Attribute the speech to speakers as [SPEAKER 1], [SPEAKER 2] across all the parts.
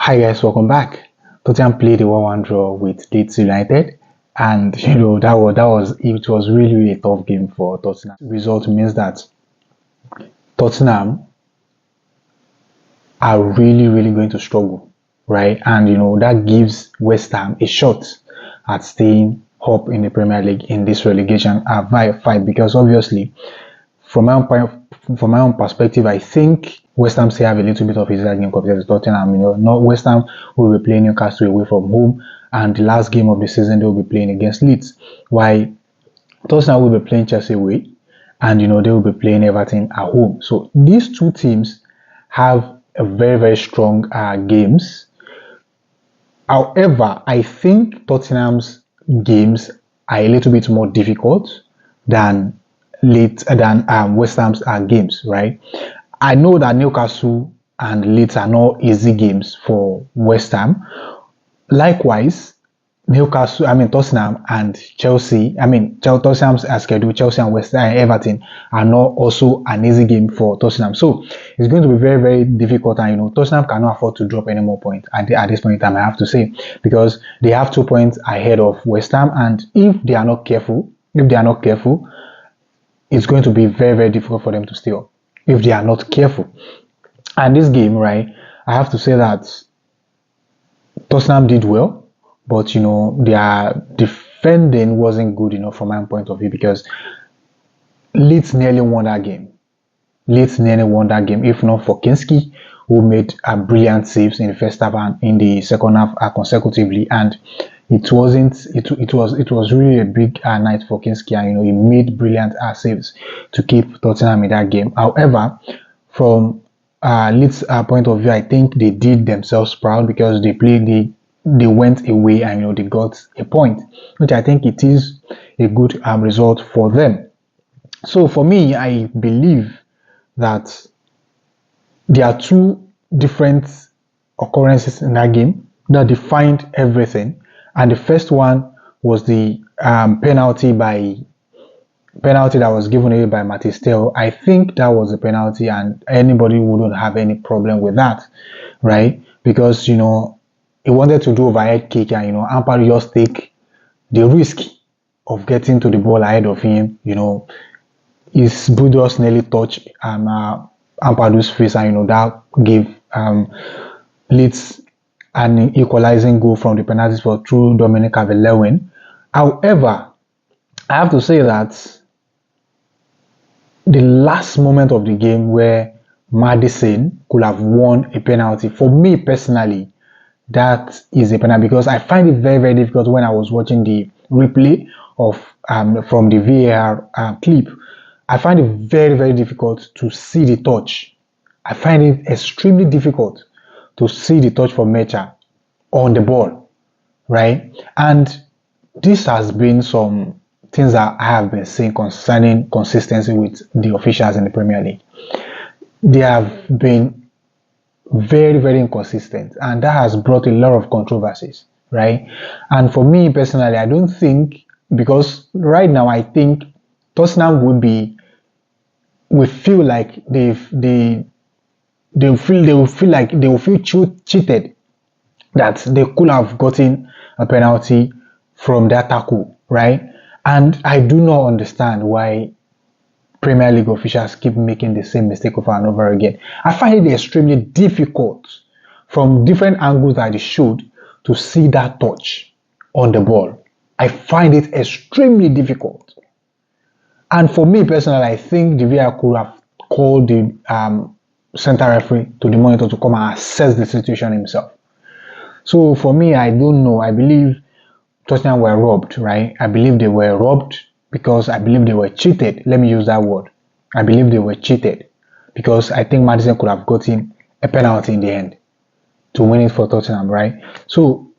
[SPEAKER 1] Hi guys, welcome back. Tottenham played a 1-1 draw with Leeds United, and it was really a tough game for Tottenham. Result means that Tottenham are really going to struggle, right? And that gives West Ham a shot at staying up in the Premier League in this relegation fight, because obviously from my own perspective, I think West Ham still have a little bit of his game compared to Tottenham. Not West Ham will be playing Newcastle away from home, and the last game of the season they will be playing against Leeds. While Tottenham will be playing Chelsea away, and they will be playing Everton at home. So these two teams have a very strong games. However, I think Tottenham's games are a little bit more difficult than West Ham's games, right? I know that Newcastle and Leeds are not easy games for West Ham. Likewise, Tottenham and Chelsea, Tottenham's schedule, Chelsea and West Ham and Everton are not also an easy game for Tottenham. So it's going to be very difficult, and Tottenham cannot afford to drop any more points at this point in time, I have to say, because they have 2 points ahead of West Ham, and if they are not careful, it's going to be very difficult for them to stay up if they are not careful. And this game, right, I have to say that Tottenham did well, but their defending wasn't good enough from my point of view, because Leeds nearly won that game. If not for Kinski, who made brilliant saves in the first half and in the second half consecutively, and it was really a big night for Kinski, and he made brilliant saves to keep Tottenham in that game. However, from Leeds' point of view, I think they did themselves proud, because they went away and they got a point, which I think it is a good result for them. So for me, I believe that there are two different occurrences in that game that defined everything. And the first one was the penalty that was given away by Mathis Tel. I think that was a penalty, and anybody wouldn't have any problem with that, right? Because he wanted to do overhead kick, and Ampadu just take the risk of getting to the ball ahead of him. His boot just nearly touched Ampadu's face, and that gave Leeds an equalizing goal from the penalty spot through Dominic Calvert-Lewin. However, I have to say that the last moment of the game where Maddison could have won a penalty, for me personally, that is a penalty, because I find it very difficult when I was watching the replay of from the VAR clip. I find it very difficult to see the touch. I find it extremely difficult to see the touch from Nmechia on the ball, right? And this has been some things that I have been saying concerning consistency with the officials in the Premier League. They have been very inconsistent, and that has brought a lot of controversies, right? And for me personally, I don't think, because right now I think Tottenham will feel like they will feel cheated, that they could have gotten a penalty from that tackle, right? And I do not understand why Premier League officials keep making the same mistake over and over again. I find it extremely difficult from different angles that they showed to see that touch on the ball. I find it extremely difficult. And for me personally, I think the VAR could have called the center referee to the monitor to come and assess the situation himself. So for me, I don't know. I believe Tottenham were robbed, right? I believe they were robbed because I believe they were cheated. Let me use that word. I believe they were cheated, because I think Maddison could have gotten a penalty in the end to win it for Tottenham, right? So,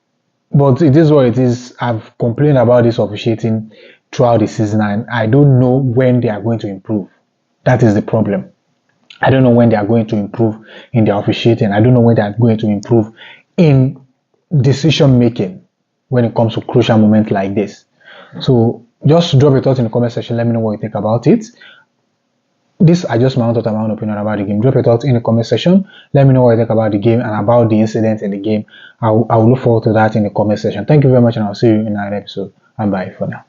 [SPEAKER 1] but it is what it is. I've complained about this officiating throughout the season, and I don't know when they are going to improve. That is the problem. I don't know when they are going to improve in their officiating. I don't know when they are going to improve in decision making when it comes to crucial moments like this. So just drop your thoughts in the comment section. Let me know what you think about it. this are just my own thought and my own opinion about the game. Drop your thoughts in the comment section. Let me know what you think about the game and about the incident in the game. I will look forward to that in the comment section. Thank you very much, and I'll see you in another episode. And bye for now.